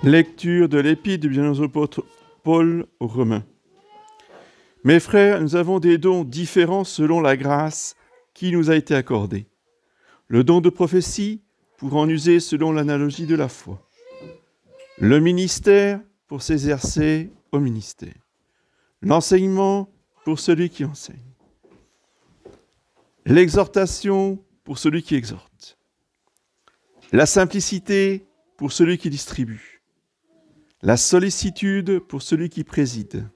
Lecture de l'Épître du bienheureux apôtre Paul aux Romains. Mes frères, nous avons des dons différents selon la grâce qui nous a été accordée. Le don de prophétie pour en user selon l'analogie de la foi. Le ministère pour s'exercer au ministère. L'enseignement pour celui qui enseigne. L'exhortation pour celui qui exhorte. La simplicité pour celui qui distribue. La sollicitude pour celui qui préside.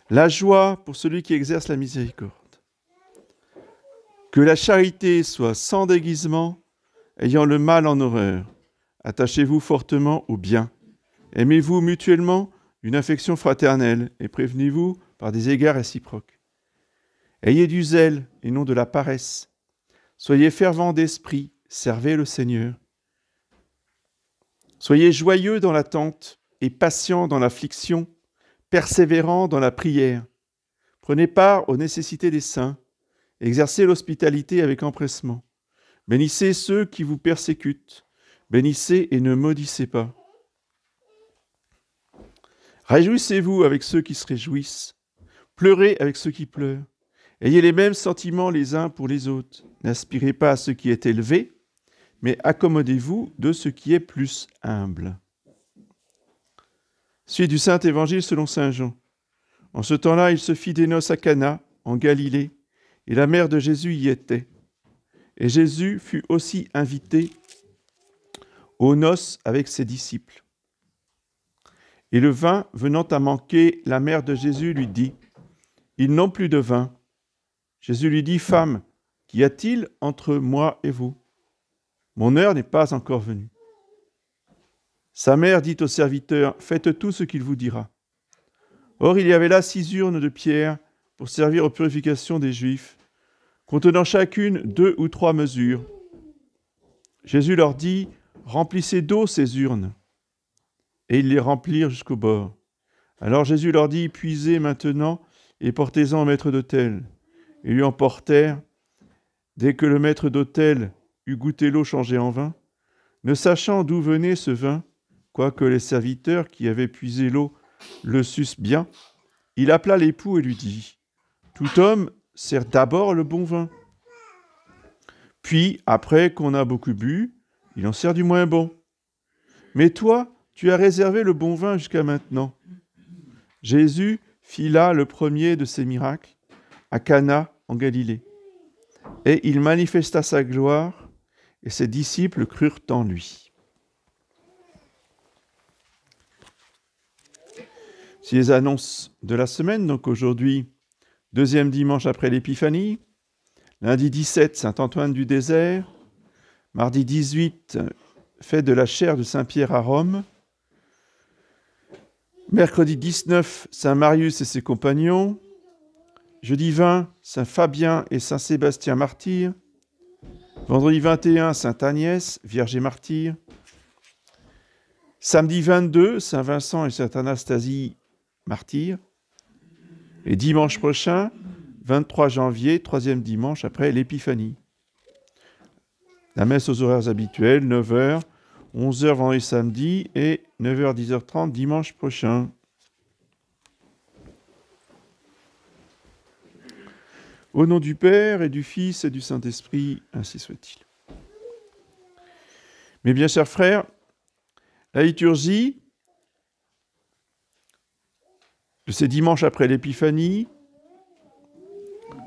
La joie pour celui qui exerce la miséricorde. Que la charité soit sans déguisement, ayant le mal en horreur. Attachez-vous fortement au bien. Aimez-vous mutuellement d'une affection fraternelle et prévenez-vous par des égards réciproques. Ayez du zèle et non de la paresse. Soyez fervents d'esprit, servez le Seigneur. Soyez joyeux dans l'attente et patients dans l'affliction, persévérants dans la prière. Prenez part aux nécessités des saints, exercez l'hospitalité avec empressement. Bénissez ceux qui vous persécutent, bénissez et ne maudissez pas. Réjouissez-vous avec ceux qui se réjouissent, pleurez avec ceux qui pleurent. Ayez les mêmes sentiments les uns pour les autres. N'aspirez pas à ce qui est élevé, mais accommodez-vous de ce qui est plus humble. Suite du Saint Évangile selon saint Jean. En ce temps-là, il se fit des noces à Cana, en Galilée, et la mère de Jésus y était. Et Jésus fut aussi invité aux noces avec ses disciples. Et le vin venant à manquer, la mère de Jésus lui dit : « Ils n'ont plus de vin. » Jésus lui dit : « Femme, qu'y a-t-il entre moi et vous ? Mon heure n'est pas encore venue. » Sa mère dit au serviteur : « Faites tout ce qu'il vous dira. » Or, il y avait là 6 urnes de pierre pour servir aux purifications des Juifs, contenant chacune 2 ou 3 mesures. Jésus leur dit : « Remplissez d'eau ces urnes. » Et ils les remplirent jusqu'au bord. Alors Jésus leur dit : « Puisez maintenant et portez-en au maître d'autel. » Ils lui emportèrent. Dès que le maître d'autel eut goûté l'eau changée en vin, ne sachant d'où venait ce vin, quoique les serviteurs qui avaient puisé l'eau le sussent bien, il appela l'époux et lui dit : « Tout homme sert d'abord le bon vin. Puis, après qu'on a beaucoup bu, il en sert du moins bon. Mais toi, tu as réservé le bon vin jusqu'à maintenant. » Jésus fit là le premier de ses miracles, à Cana, en Galilée. Et il manifesta sa gloire, et ses disciples crurent en lui. C'est les annonces de la semaine, donc aujourd'hui, 2e dimanche après l'Épiphanie, lundi 17, Saint-Antoine du Désert, mardi 18, fête de la chaire de Saint-Pierre à Rome, mercredi 19, Saint Marius et ses compagnons, jeudi 20, Saint Fabien et Saint Sébastien martyrs, vendredi 21, Sainte Agnès, Vierge et martyr, samedi 22, Saint Vincent et Sainte Anastasie, martyrs, et dimanche prochain, 23 janvier, 3e dimanche après l'Épiphanie. La messe aux horaires habituels, 9h, 11h vendredi samedi et 9h, 10h30 dimanche prochain. Au nom du Père et du Fils et du Saint-Esprit, ainsi soit-il. Mes bien chers frères, la liturgie de ces dimanches après l'Épiphanie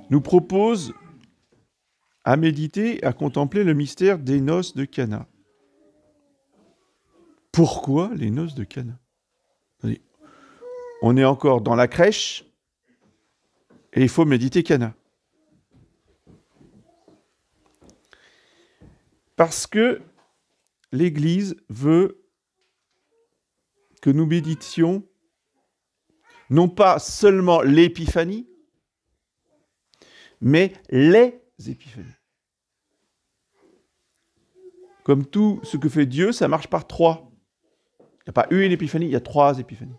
nous propose à méditer, à contempler le mystère des noces de Cana. Pourquoi les noces de Cana ? On est encore dans la crèche et il faut méditer Cana. Parce que l'Église veut que nous méditions non pas seulement l'Épiphanie, mais les épiphanies. Comme tout ce que fait Dieu, ça marche par 3. Il n'y a pas une épiphanie, il y a 3 épiphanies.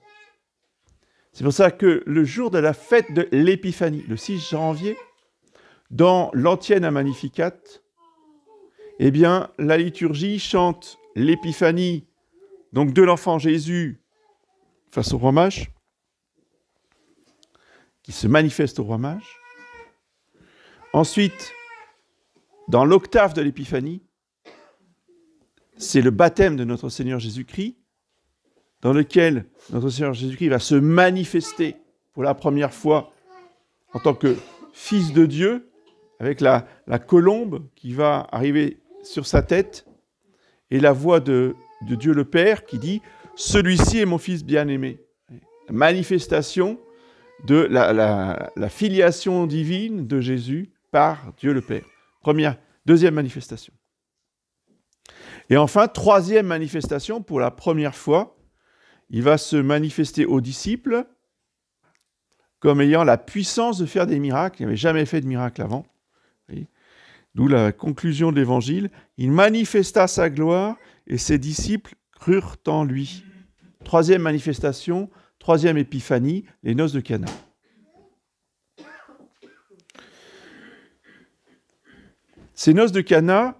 C'est pour ça que le jour de la fête de l'Épiphanie, le 6 janvier, dans l'Antienne Magnificat, eh bien, la liturgie chante l'Épiphanie Donc de l'enfant Jésus face au roi mage, qui se manifeste au roi mage. Ensuite, dans l'octave de l'Épiphanie, c'est le baptême de notre Seigneur Jésus-Christ, dans lequel notre Seigneur Jésus-Christ va se manifester pour la première fois en tant que Fils de Dieu, avec la colombe qui va arriver sur sa tête, et la voix de Dieu le Père qui dit « Celui-ci est mon Fils bien-aimé ». La manifestation de la filiation divine de Jésus par Dieu le Père. Deuxième manifestation. Et enfin, troisième manifestation, pour la première fois, il va se manifester aux disciples comme ayant la puissance de faire des miracles. Il n'avait jamais fait de miracle avant. D'où la conclusion de l'Évangile. Il manifesta sa gloire et ses disciples crurent en lui. Troisième manifestation, troisième épiphanie, les noces de Cana. Ces noces de Cana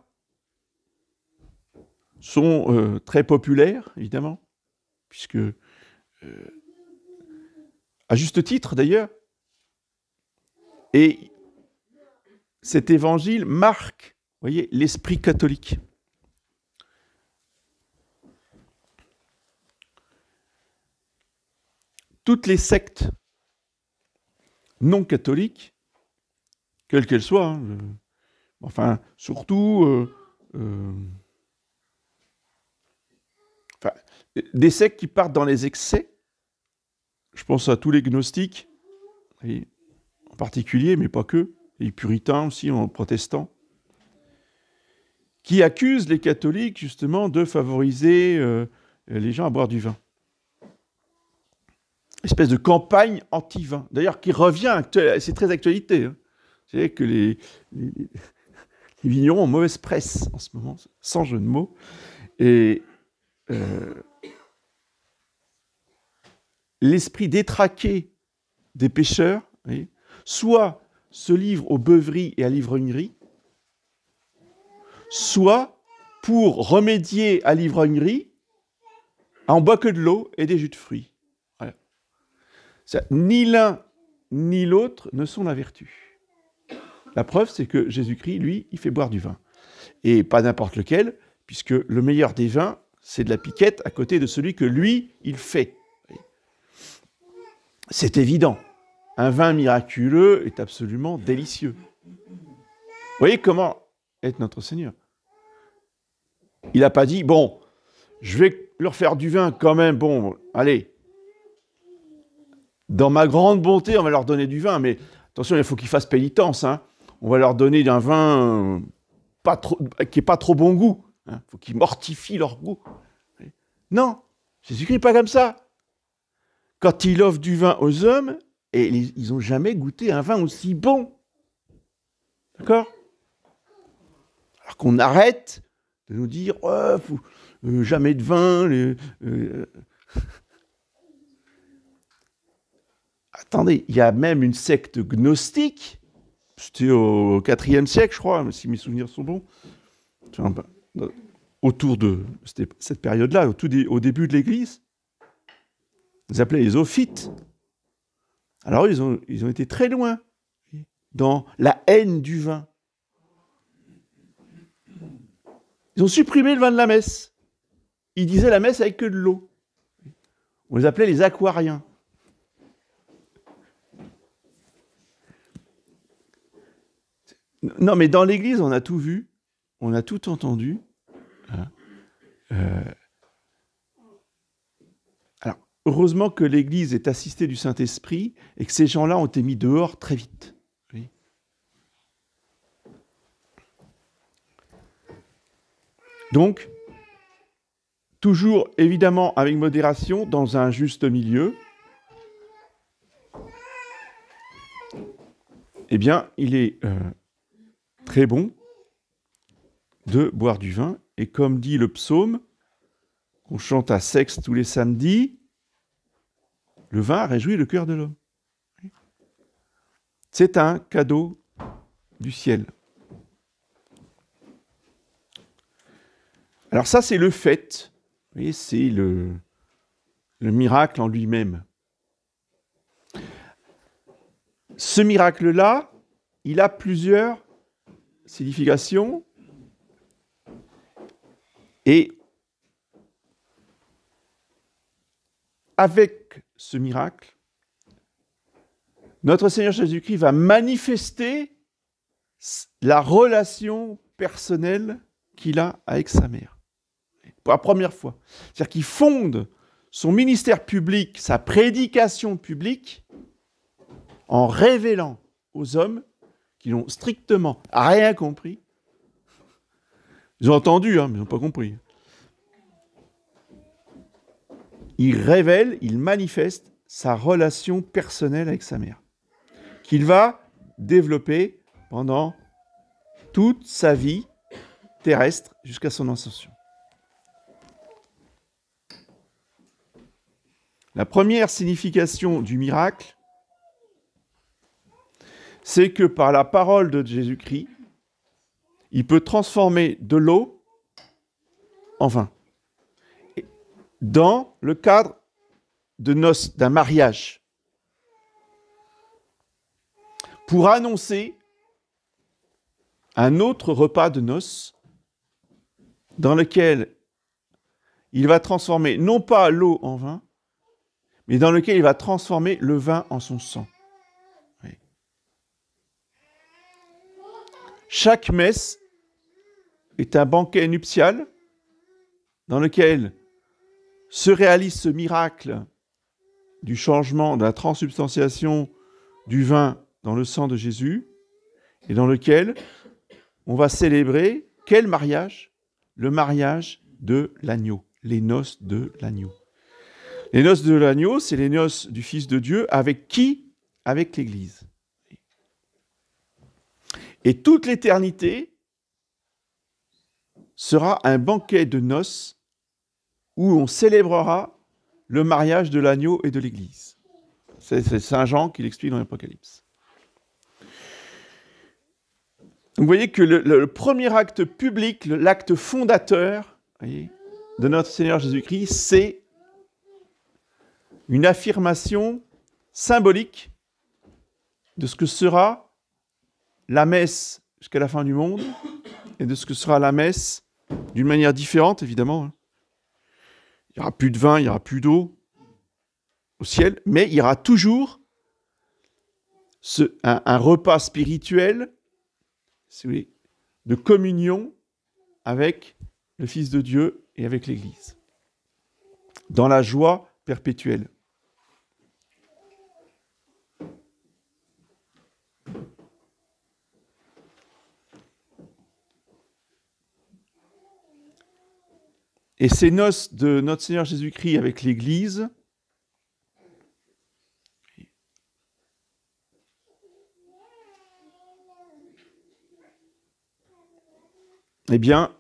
sont très populaires, évidemment, puisque, à juste titre d'ailleurs, et cet évangile marque, voyez, l'esprit catholique. Toutes les sectes non catholiques, quelles qu'elles soient, enfin, surtout des sectes qui partent dans les excès, je pense à tous les gnostiques, en particulier, mais pas que, les puritains aussi, en protestants, qui accusent les catholiques justement de favoriser les gens à boire du vin. Espèce de campagne anti-vin, d'ailleurs qui revient, c'est très actualité. Hein. Vous savez que les vignerons ont mauvaise presse en ce moment, sans jeu de mots, et l'esprit détraqué des pêcheurs, soit se livre aux beuveries et à l'ivrognerie, soit, pour remédier à l'ivrognerie, on boit que de l'eau et des jus de fruits. Voilà. Ni l'un ni l'autre ne sont la vertu. La preuve, c'est que Jésus-Christ, lui, il fait boire du vin. Et pas n'importe lequel, puisque le meilleur des vins, c'est de la piquette à côté de celui que lui, il fait. C'est évident. Un vin miraculeux est absolument délicieux. Vous voyez comment est notre Seigneur. Il n'a pas dit, bon, je vais leur faire du vin quand même, bon, allez, dans ma grande bonté, on va leur donner du vin, mais attention, il faut qu'ils fassent pénitence, hein. On va leur donner un vin qui n'est pas trop bon goût. Il faut qu'ils mortifient leur goût. Non, Jésus-Christ n'est pas comme ça. Quand il offre du vin aux hommes, et ils n'ont jamais goûté un vin aussi bon. D'accord ? Alors qu'on arrête de nous dire jamais de vin. Attendez, il y a même une secte gnostique, c'était au IVe siècle, je crois, si mes souvenirs sont bons, autour de cette période-là, au début de l'Église. Ils appelaient les ophites. Alors ils ont été très loin dans la haine du vin. Ils ont supprimé le vin de la messe. Ils disaient la messe avec que de l'eau. On les appelait les aquariens. Non, mais dans l'Église, on a tout vu, on a tout entendu. Alors, heureusement que l'Église est assistée du Saint-Esprit et que ces gens-là ont été mis dehors très vite. Oui. Donc, toujours évidemment avec modération, dans un juste milieu, eh bien, il est très bon de boire du vin. Et comme dit le psaume, qu'on chante à Sexe tous les samedis, le vin réjouit le cœur de l'homme. C'est un cadeau du ciel. Alors ça, c'est le fait voyez, c'est le miracle en lui-même. Ce miracle-là, il a plusieurs significations et avec ce miracle, notre Seigneur Jésus-Christ va manifester la relation personnelle qu'il a avec sa mère. Pour la première fois. C'est-à-dire qu'il fonde son ministère public, sa prédication publique, en révélant aux hommes qui n'ont strictement rien compris. Ils ont entendu, mais ils n'ont pas compris. Il révèle, il manifeste sa relation personnelle avec sa mère, qu'il va développer pendant toute sa vie terrestre jusqu'à son ascension. La première signification du miracle, c'est que par la parole de Jésus-Christ, il peut transformer de l'eau en vin. Dans le cadre de noces, d'un mariage, pour annoncer un autre repas de noces dans lequel il va transformer non pas l'eau en vin, mais dans lequel il va transformer le vin en son sang. Oui. Chaque messe est un banquet nuptial dans lequel se réalise ce miracle du changement, de la transubstantiation du vin dans le sang de Jésus, et dans lequel on va célébrer quel mariage? Le mariage de l'agneau, les noces de l'agneau. Les noces de l'agneau, c'est les noces du Fils de Dieu, avec qui? Avec l'Église. Et toute l'éternité sera un banquet de noces où on célébrera le mariage de l'agneau et de l'Église. C'est Saint Jean qui l'explique dans l'Apocalypse. Donc vous voyez que le premier acte public, l'acte fondateur, voyez, de notre Seigneur Jésus-Christ, c'est une affirmation symbolique de ce que sera la messe jusqu'à la fin du monde et de ce que sera la messe d'une manière différente, évidemment. Il n'y aura plus de vin, il n'y aura plus d'eau au ciel, mais il y aura toujours un repas spirituel, si vous voulez, de communion avec le Fils de Dieu et avec l'Église, dans la joie perpétuelle. Et ces noces de notre Seigneur Jésus-Christ avec l'Église, eh bien,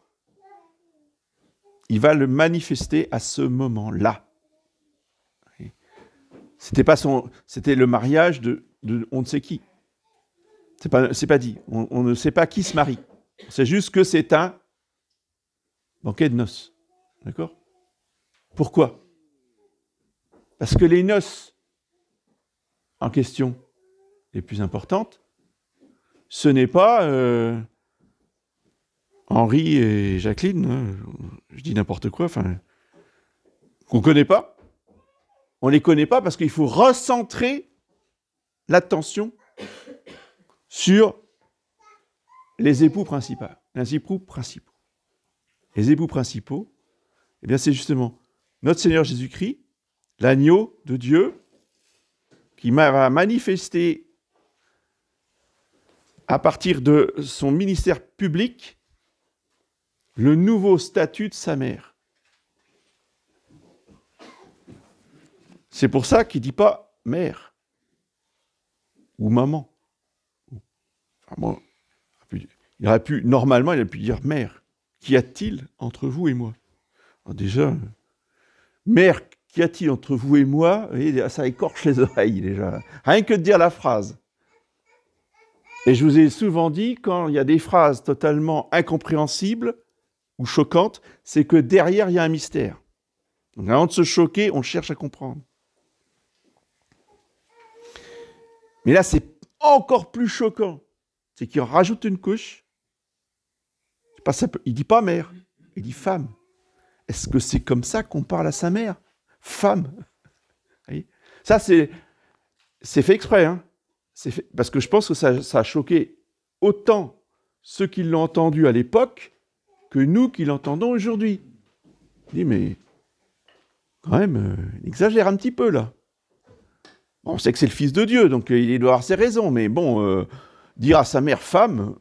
il va le manifester à ce moment-là. C'était le mariage de on ne sait qui. C'est pas dit. On ne sait pas qui se marie. C'est juste que c'est un banquet de noces. D'accord? Pourquoi? Parce que les noces en question, les plus importantes, ce n'est pas Henri et Jacqueline, je dis n'importe quoi, enfin, qu'on ne connaît pas. On ne les connaît pas parce qu'il faut recentrer l'attention sur les époux principaux. Les époux principaux. Les époux principaux, eh bien, c'est justement notre Seigneur Jésus-Christ, l'agneau de Dieu, qui va manifester à partir de son ministère public le nouveau statut de sa mère. C'est pour ça qu'il ne dit pas mère ou maman. Enfin, bon, normalement, il aurait pu dire mère. Qu'y a-t-il entre vous et moi? Alors déjà, mère, qu'y a-t-il entre vous et moi? Vous voyez, ça écorche les oreilles déjà. Rien que de dire la phrase. Et je vous ai souvent dit, quand il y a des phrases totalement incompréhensibles ou choquantes, c'est que derrière, il y a un mystère. Donc, avant de se choquer, on cherche à comprendre. Mais là, c'est encore plus choquant. C'est qu'il rajoute une couche. Il ne dit pas mère, il dit femme. Est-ce que c'est comme ça qu'on parle à sa mère? Femme. Ça, c'est fait exprès. Hein. Parce que je pense que ça a choqué autant ceux qui l'ont entendu à l'époque que nous qui l'entendons aujourd'hui. Il dit, mais quand même, il exagère un petit peu là. Bon, on sait que c'est le Fils de Dieu, donc il doit avoir ses raisons, mais bon, dire à sa mère femme,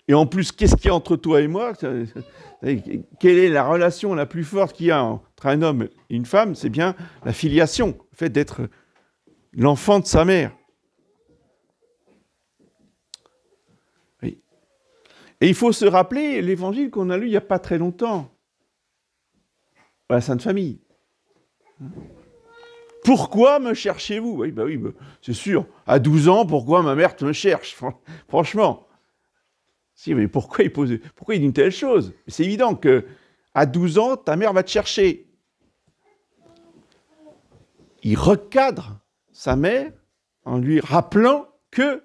et en plus, qu'est-ce qu'il y a entre toi et moi? Quelle est la relation la plus forte qu'il y a entre un homme et une femme? C'est bien la filiation, le fait d'être l'enfant de sa mère. Oui. Et il faut se rappeler l'évangile qu'on a lu il n'y a pas très longtemps, la Sainte Famille. Pourquoi me cherchez-vous? Oui, c'est sûr. À 12 ans, pourquoi ma mère me cherche? Franchement. Si, mais pourquoi il dit une telle chose? C'est évident que à 12 ans, ta mère va te chercher. Il recadre sa mère en lui rappelant que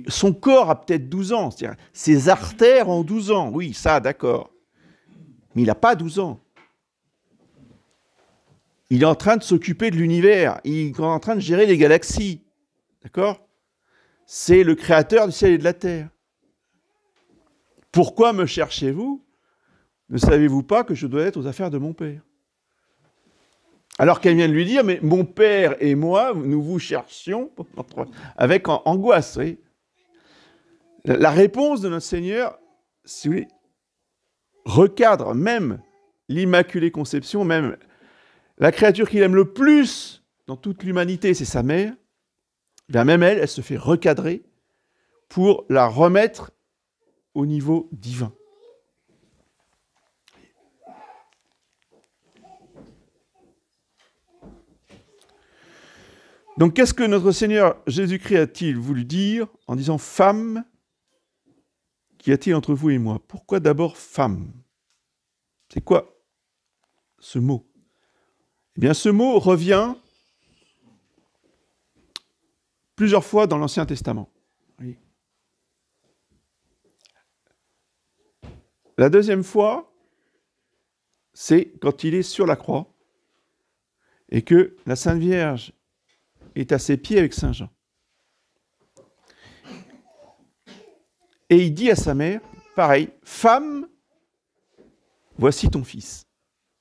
son corps a peut-être 12 ans. C'est-à-dire, ses artères ont 12 ans. Oui, ça, d'accord. Mais il n'a pas 12 ans. Il est en train de s'occuper de l'univers. Il est en train de gérer les galaxies. D'accord? C'est le créateur du ciel et de la terre. Pourquoi me cherchez-vous? Ne savez-vous pas que je dois être aux affaires de mon Père? Alors qu'elle vient de lui dire, mais mon Père et moi, nous vous cherchions avec angoisse. Oui. La réponse de notre Seigneur, si vous voulez, recadre même l'Immaculée Conception, même la créature qu'il aime le plus dans toute l'humanité, c'est sa mère. Bien, même elle se fait recadrer pour la remettre au niveau divin. Donc, qu'est-ce que notre Seigneur Jésus-Christ a-t-il voulu dire en disant « Femme, qu'y a-t-il entre vous et moi ?» Pourquoi d'abord « femme » ? C'est quoi ce mot? Eh bien, ce mot revient plusieurs fois dans l'Ancien Testament. Oui. La deuxième fois, c'est quand il est sur la croix et que la Sainte Vierge est à ses pieds avec Saint Jean. Et il dit à sa mère, pareil, « Femme, voici ton fils. »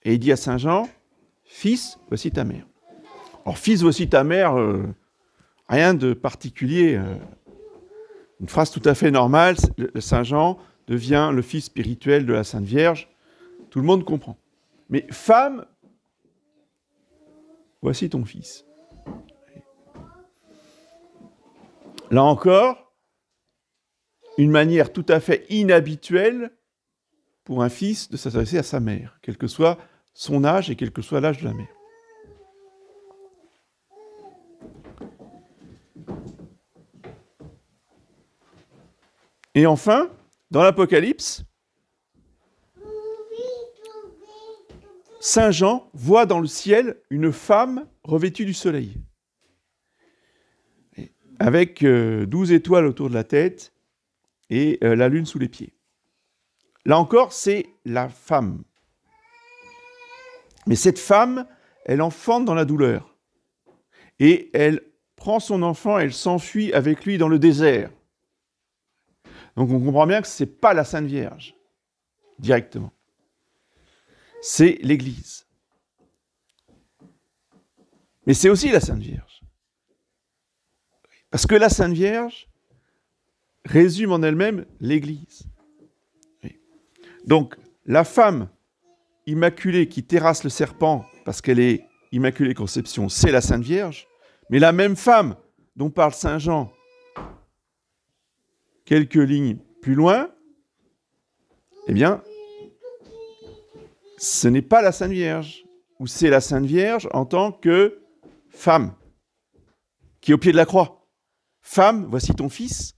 Et il dit à Saint Jean, « Fils, voici ta mère. » Alors, « Fils, voici ta mère », rien de particulier. Une phrase tout à fait normale, le Saint Jean devient le fils spirituel de la Sainte Vierge. Tout le monde comprend. Mais « Femme, voici ton fils. » Là encore, une manière tout à fait inhabituelle pour un fils de s'adresser à sa mère, quel que soit son âge et quel que soit l'âge de la mère. Et enfin, dans l'Apocalypse, Saint Jean voit dans le ciel une femme revêtue du soleil, avec 12 étoiles autour de la tête et la lune sous les pieds. Là encore, c'est la femme. Mais cette femme, elle enfante dans la douleur. Et elle prend son enfant et elle s'enfuit avec lui dans le désert. Donc on comprend bien que ce n'est pas la Sainte Vierge, directement. C'est l'Église. Mais c'est aussi la Sainte Vierge. Parce que la Sainte Vierge résume en elle-même l'Église. Donc, la femme immaculée qui terrasse le serpent parce qu'elle est Immaculée Conception, c'est la Sainte Vierge. Mais la même femme dont parle Saint Jean quelques lignes plus loin, eh bien, ce n'est pas la Sainte Vierge, ou c'est la Sainte Vierge en tant que femme, qui est au pied de la croix. Femme, voici ton fils.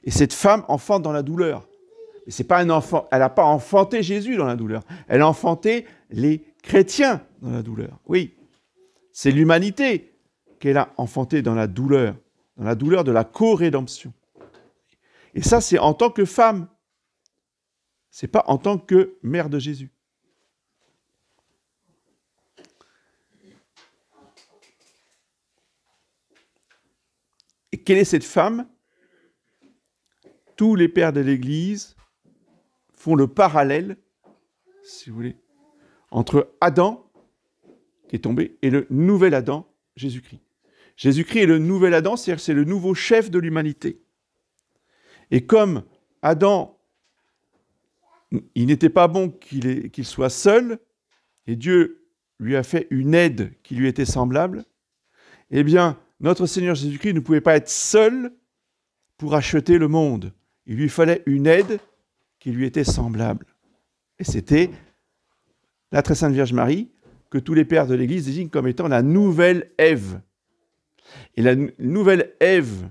Et cette femme enfante dans la douleur, c'est pas un enfant, elle n'a pas enfanté Jésus dans la douleur. Elle a enfanté les chrétiens dans la douleur. Oui, c'est l'humanité qu'elle a enfanté dans la douleur de la co-rédemption. Et ça, c'est en tant que femme. C'est pas en tant que mère de Jésus. Et quelle est cette femme? Tous les pères de l'Église font le parallèle, si vous voulez, entre Adam, qui est tombé, et le nouvel Adam, Jésus-Christ. Jésus-Christ est le nouvel Adam, c'est-à-dire que c'est le nouveau chef de l'humanité. Et comme Adam, il n'était pas bon qu'il soit seul, et Dieu lui a fait une aide qui lui était semblable, eh bien, notre Seigneur Jésus-Christ ne pouvait pas être seul pour acheter le monde. Il lui fallait une aide qui lui était semblable. Et c'était la très sainte Vierge Marie, que tous les pères de l'Église désignent comme étant la nouvelle Ève. Et la nouvelle Ève,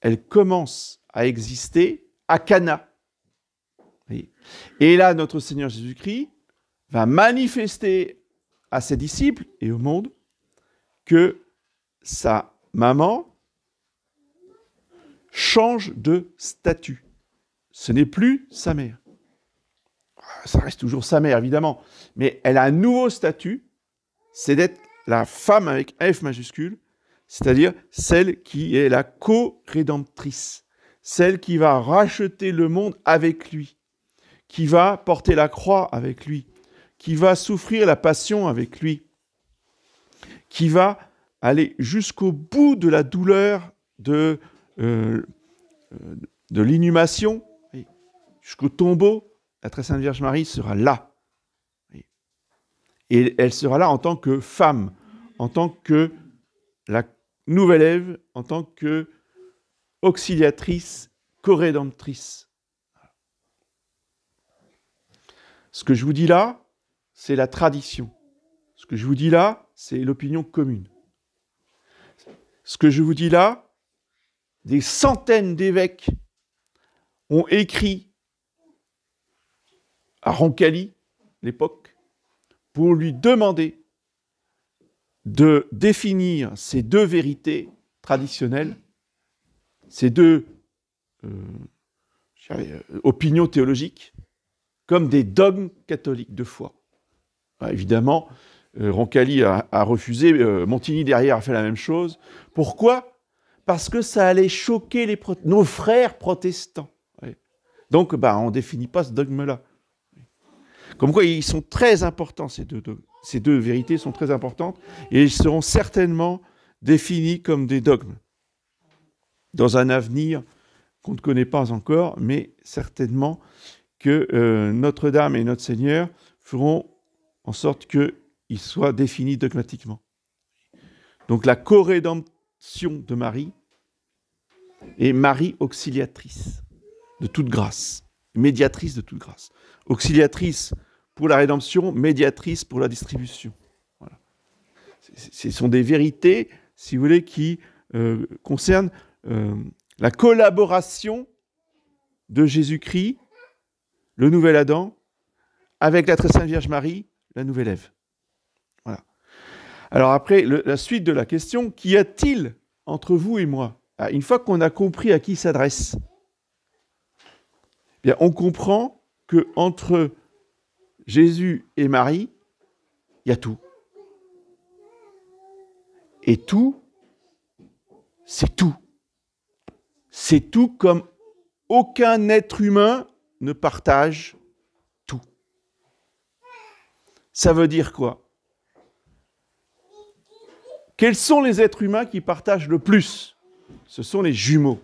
elle commence à exister à Cana. Et là, notre Seigneur Jésus-Christ va manifester à ses disciples et au monde que sa maman change de statut. Ce n'est plus sa mère. Ça reste toujours sa mère, évidemment, mais elle a un nouveau statut, c'est d'être la femme avec F majuscule, c'est-à-dire celle qui est la co-rédemptrice, celle qui va racheter le monde avec lui, qui va porter la croix avec lui, qui va souffrir la passion avec lui, qui va aller jusqu'au bout de la douleur de l'inhumation, jusqu'au tombeau. La très sainte Vierge Marie sera là. Et elle sera là en tant que femme, en tant que la nouvelle Ève, en tant que auxiliatrice, co-rédemptrice. Ce que je vous dis là, c'est la tradition. Ce que je vous dis là, c'est l'opinion commune. Ce que je vous dis là, des centaines d'évêques ont écrit à Roncalli, l'époque, pour lui demander de définir ces deux vérités traditionnelles, ces deux opinions théologiques, comme des dogmes catholiques de foi. Évidemment, Roncalli a refusé, Montigny derrière a fait la même chose. Pourquoi? Parce que ça allait choquer nos frères protestants. Donc, on ne définit pas ce dogme-là. Comme quoi, ils sont très importants, ces deux vérités sont très importantes, et ils seront certainement définis comme des dogmes, dans un avenir qu'on ne connaît pas encore, mais certainement que Notre-Dame et notre Seigneur feront en sorte qu'ils soient définis dogmatiquement. Donc la co-rédemption de Marie est Marie auxiliatrice de toute grâce, médiatrice de toute grâce. Auxiliatrice pour la rédemption, médiatrice pour la distribution. Voilà. Ce sont des vérités, si vous voulez, qui concernent la collaboration de Jésus-Christ, le nouvel Adam, avec la très sainte Vierge Marie, la nouvelle Ève. Voilà. Alors après, la suite de la question, qu'y a-t-il entre vous et moi? Une fois qu'on a compris à qui il s'adresse, bien, on comprend qu'entre Jésus et Marie, il y a tout. Et tout, c'est tout. C'est tout comme aucun être humain ne partage tout. Ça veut dire quoi? Quels sont les êtres humains qui partagent le plus? Ce sont les jumeaux.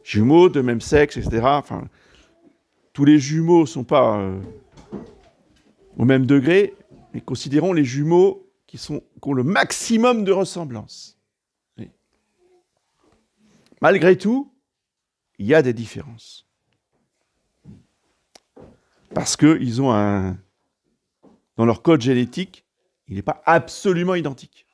Jumeaux de même sexe, etc. Enfin, tous les jumeaux ne sont pas au même degré, mais considérons les jumeaux qui ont le maximum de ressemblance. Oui. Malgré tout, il y a des différences. Parce qu'ils ont dans leur code génétique, il n'est pas absolument identique.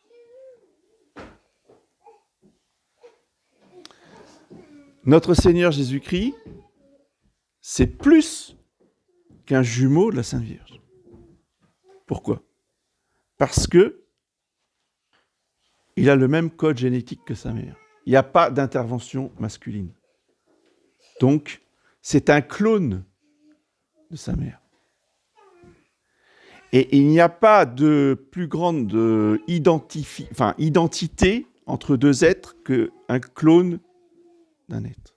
Notre Seigneur Jésus-Christ, c'est plus qu'un jumeau de la Sainte Vierge. Pourquoi? Parce que il a le même code génétique que sa mère. Il n'y a pas d'intervention masculine. Donc, c'est un clone de sa mère. Et il n'y a pas de plus grande identité entre deux êtres qu'un clone d'un être.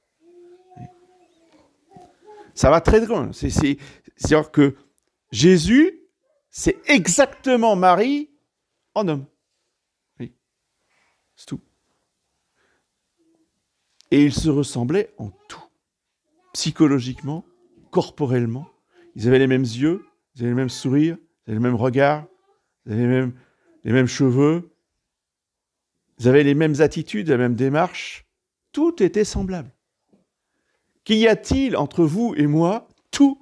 Ça va très loin. C'est-à-dire que Jésus, c'est exactement Marie en homme. Oui. C'est tout. Et ils se ressemblaient en tout. Psychologiquement, corporellement. Ils avaient les mêmes yeux, ils avaient le même sourire, ils avaient le même regard, ils avaient les mêmes cheveux, ils avaient les mêmes attitudes, la même démarche. Tout était semblable. Qu'y a-t-il entre vous et moi? Tout.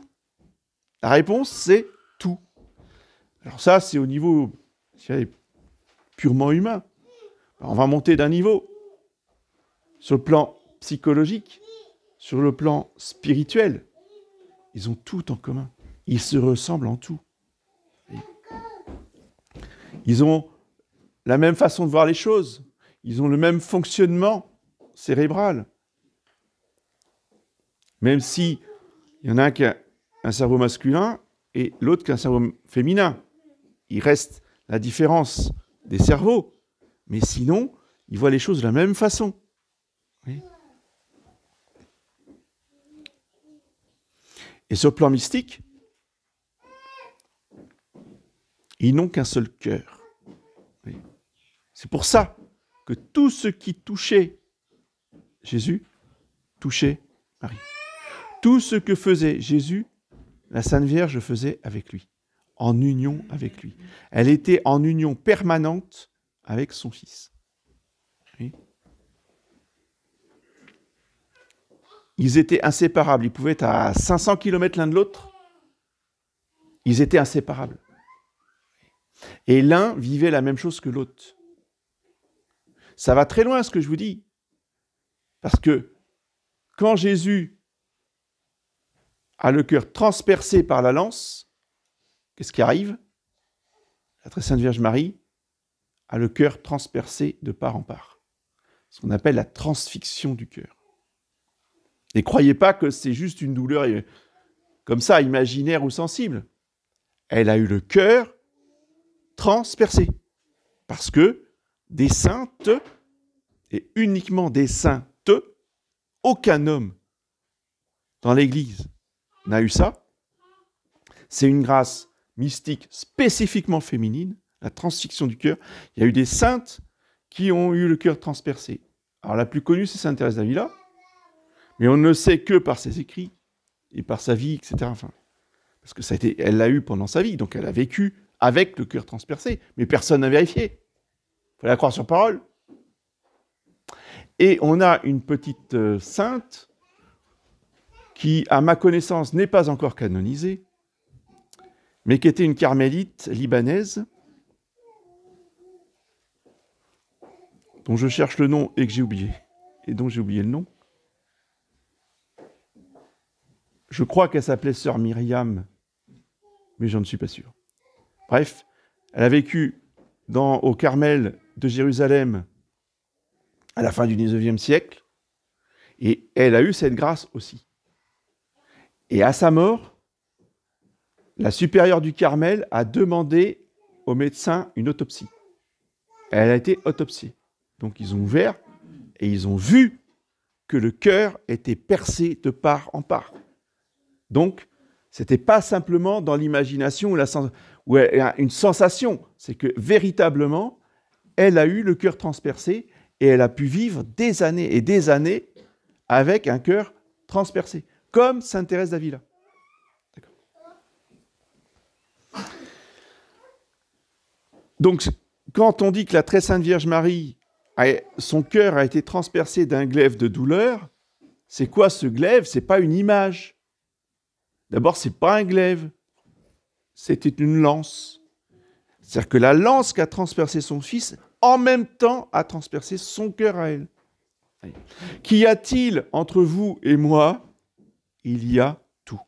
La réponse, c'est tout. Alors ça, c'est au niveau purement humain. On va monter d'un niveau. Sur le plan psychologique, sur le plan spirituel, ils ont tout en commun. Ils se ressemblent en tout. Ils ont la même façon de voir les choses. Ils ont le même fonctionnement cérébral. Même si il y en a un qui a un cerveau masculin et l'autre qui a un cerveau féminin. Il reste la différence des cerveaux. Mais sinon, ils voient les choses de la même façon. Oui. Et sur le plan mystique, ils n'ont qu'un seul cœur. Oui. C'est pour ça que tout ce qui touchait Jésus touchait Marie. Tout ce que faisait Jésus, la Sainte Vierge faisait avec lui, en union avec lui. Elle était en union permanente avec son Fils. Oui. Ils étaient inséparables. Ils pouvaient être à 500 km l'un de l'autre. Ils étaient inséparables. Et l'un vivait la même chose que l'autre. Ça va très loin ce que je vous dis. Parce que quand Jésus a le cœur transpercé par la lance, qu'est-ce qui arrive? La très sainte Vierge Marie a le cœur transpercé de part en part. Ce qu'on appelle la transfixion du cœur. Et croyez pas que c'est juste une douleur comme ça, imaginaire ou sensible. Elle a eu le cœur transpercé. Parce que des saintes, et uniquement des saintes, aucun homme dans l'Église n'a eu ça. C'est une grâce mystique spécifiquement féminine, la transfixion du cœur. Il y a eu des saintes qui ont eu le cœur transpercé. Alors la plus connue, c'est Sainte Thérèse d'Avila, mais on ne sait que par ses écrits et par sa vie, etc. Enfin, parce que elle l'a eu pendant sa vie, donc elle a vécu avec le cœur transpercé, mais personne n'a vérifié. Il fallait la croire sur parole. Et on a une petite sainte qui, à ma connaissance, n'est pas encore canonisée, mais qui était une carmélite libanaise, dont je cherche le nom et que j'ai oublié, et dont j'ai oublié le nom. Je crois qu'elle s'appelait Sœur Myriam, mais j'en suis pas sûr. Bref, elle a vécu au Carmel de Jérusalem à la fin du XIXe siècle, et elle a eu cette grâce aussi. Et à sa mort, la supérieure du Carmel a demandé au médecin une autopsie. Elle a été autopsiée. Donc ils ont ouvert et ils ont vu que le cœur était percé de part en part. Donc, ce n'était pas simplement dans l'imagination ou une sensation, c'est que véritablement, elle a eu le cœur transpercé et elle a pu vivre des années et des années avec un cœur transpercé, comme Sainte Thérèse d'Avila. D'accord. Donc, quand on dit que la très sainte Vierge Marie, son cœur a été transpercé d'un glaive de douleur, c'est quoi ce glaive? C'est pas une image. D'abord, c'est pas un glaive, c'était une lance. C'est-à-dire que la lance qui a transpercé son fils, en même temps, a transpercé son cœur à elle. Qu'y a-t-il entre vous et moi? Il y a tout.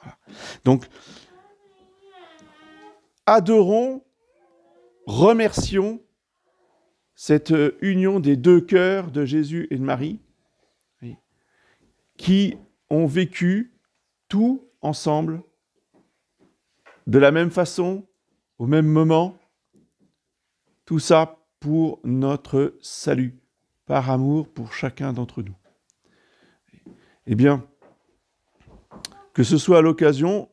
Voilà. Donc, adorons, remercions cette union des deux cœurs de Jésus et de Marie, qui ont vécu tout ensemble, de la même façon, au même moment, tout ça pour notre salut, par amour pour chacun d'entre nous. Eh bien, que ce soit à l'occasion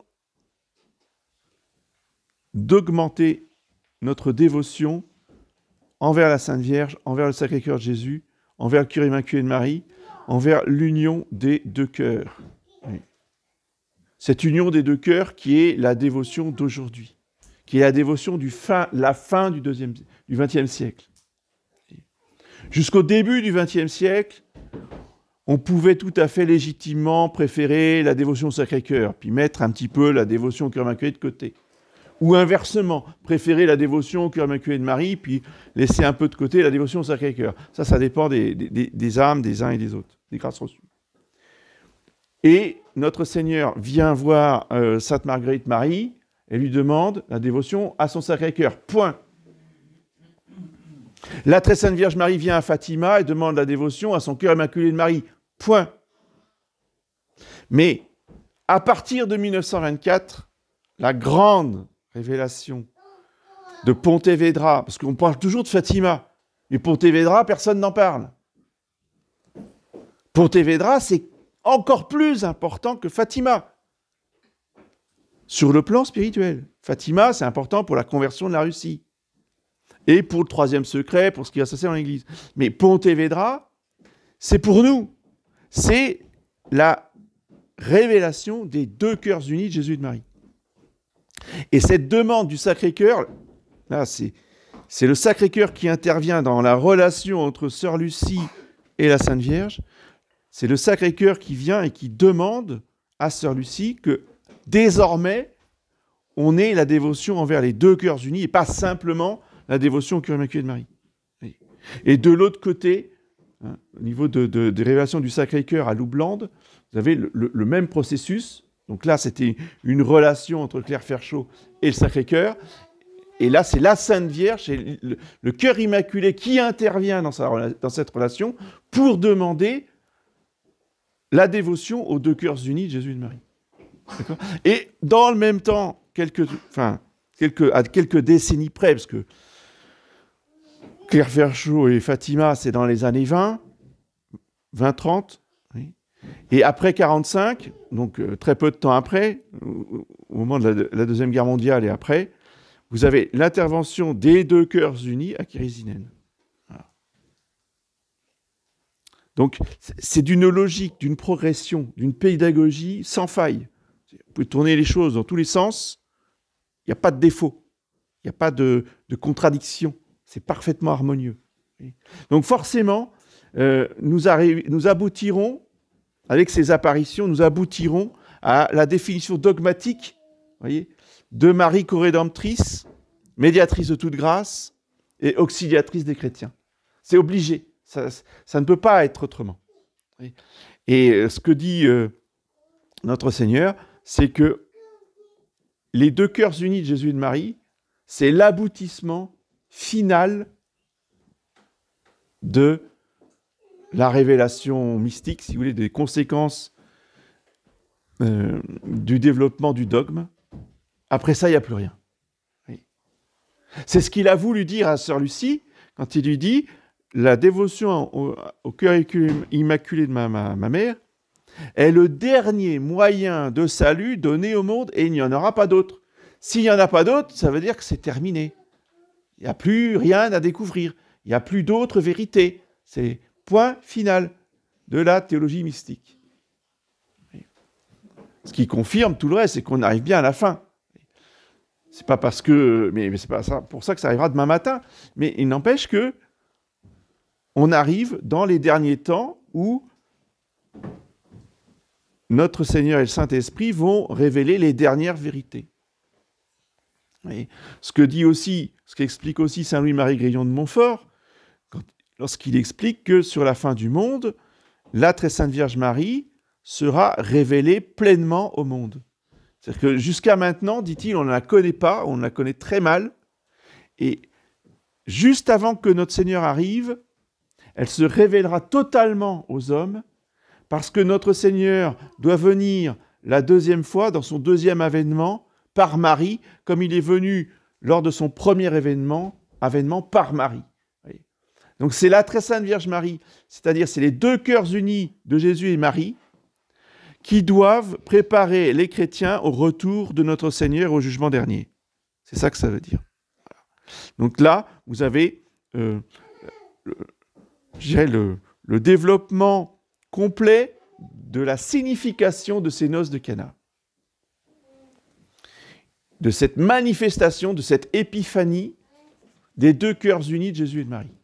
d'augmenter notre dévotion envers la Sainte Vierge, envers le Sacré-Cœur de Jésus, envers le cœur immaculé de Marie, envers l'union des deux cœurs. Oui. Cette union des deux cœurs qui est la dévotion d'aujourd'hui, qui est la dévotion la fin du XXe siècle. Jusqu'au début du XXe siècle, on pouvait tout à fait légitimement préférer la dévotion au Sacré-Cœur, puis mettre un petit peu la dévotion au cœur immaculé de côté. Ou inversement, préférer la dévotion au cœur immaculé de Marie, puis laisser un peu de côté la dévotion au Sacré-Cœur. Ça dépend des âmes des uns et des autres, des grâces reçues. Et notre Seigneur vient voir Sainte Marguerite Marie et lui demande la dévotion à son Sacré-Cœur. Point. La Très Sainte Vierge Marie vient à Fatima et demande la dévotion à son cœur immaculé de Marie. Point. Mais à partir de 1924, la grande révélation de Pontevedra, parce qu'on parle toujours de Fatima, mais Pontevedra, personne n'en parle. Pontevedra, c'est encore plus important que Fatima, sur le plan spirituel. Fatima, c'est important pour la conversion de la Russie, et pour le troisième secret, pour ce qui va se passer dans l'Église. Mais Pontevedra, c'est pour nous. C'est la révélation des deux cœurs unis de Jésus et de Marie. Et cette demande du Sacré-Cœur, là, c'est le Sacré-Cœur qui intervient dans la relation entre Sœur Lucie et la Sainte Vierge. C'est le Sacré-Cœur qui vient et qui demande à Sœur Lucie que désormais, on ait la dévotion envers les deux cœurs unis et pas simplement la dévotion au cœur immaculé de Marie. Et de l'autre côté, au niveau des révélations du Sacré-Cœur à Loublande, vous avez le même processus. Donc là, c'était une relation entre Claire Ferchaud et le Sacré-Cœur. Et là, c'est la Sainte Vierge, c'est le cœur immaculé qui intervient dans cette relation pour demander la dévotion aux deux cœurs unis de Jésus et de Marie. D'accord ? Et dans le même temps, à quelques décennies près, parce que Claire Ferchaud et Fatima, c'est dans les années 20-30, oui. Et après 45, donc très peu de temps après, au moment de la Deuxième Guerre mondiale et après, vous avez l'intervention des deux cœurs unis à Kirisinen. Voilà. Donc, c'est d'une logique, d'une progression, d'une pédagogie sans faille. Vous pouvez tourner les choses dans tous les sens, il n'y a pas de défaut, il n'y a pas de contradiction, c'est parfaitement harmonieux. Donc forcément, nous aboutirons, avec ces apparitions, nous aboutirons à la définition dogmatique, voyez, de Marie corédemptrice, médiatrice de toute grâce et auxiliatrice des chrétiens. C'est obligé, ça ne peut pas être autrement. Et ce que dit notre Seigneur, c'est que les deux cœurs unis de Jésus et de Marie, c'est l'aboutissement final de la révélation mystique, si vous voulez, des conséquences du développement du dogme. Après ça, il n'y a plus rien. Oui. C'est ce qu'il a voulu dire à Sœur Lucie quand il lui dit la dévotion au cœur immaculé de ma mère est le dernier moyen de salut donné au monde et il n'y en aura pas d'autre. S'il n'y en a pas d'autre, ça veut dire que c'est terminé. Il n'y a plus rien à découvrir. Il n'y a plus d'autres vérités. C'est point final de la théologie mystique. Ce qui confirme tout le reste, c'est qu'on arrive bien à la fin. C'est pas parce que, mais c'est pas ça, pour ça que ça arrivera demain matin. Mais il n'empêche que on arrive dans les derniers temps où notre Seigneur et le Saint-Esprit vont révéler les dernières vérités. Ce qu'explique aussi Saint Louis-Marie Grillon de Montfort, lorsqu'il explique que sur la fin du monde, la très sainte Vierge Marie sera révélée pleinement au monde. C'est-à-dire que jusqu'à maintenant, dit-il, on ne la connaît pas, on la connaît très mal, et juste avant que notre Seigneur arrive, elle se révélera totalement aux hommes, parce que notre Seigneur doit venir la deuxième fois, dans son deuxième avènement, par Marie, comme il est venu lors de son premier avènement par Marie. Donc c'est la très sainte Vierge Marie, c'est-à-dire c'est les deux cœurs unis de Jésus et Marie, qui doivent préparer les chrétiens au retour de notre Seigneur au jugement dernier. C'est ça que ça veut dire. Voilà. Donc là, vous avez le développement complet de la signification de ces noces de Cana. De cette manifestation, de cette épiphanie des deux cœurs unis de Jésus et de Marie.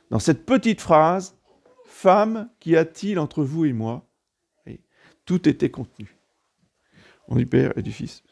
Dans cette petite phrase, « Femme, qu'y a-t-il entre vous et moi ?» Tout était contenu. Au nom du Père et du Fils.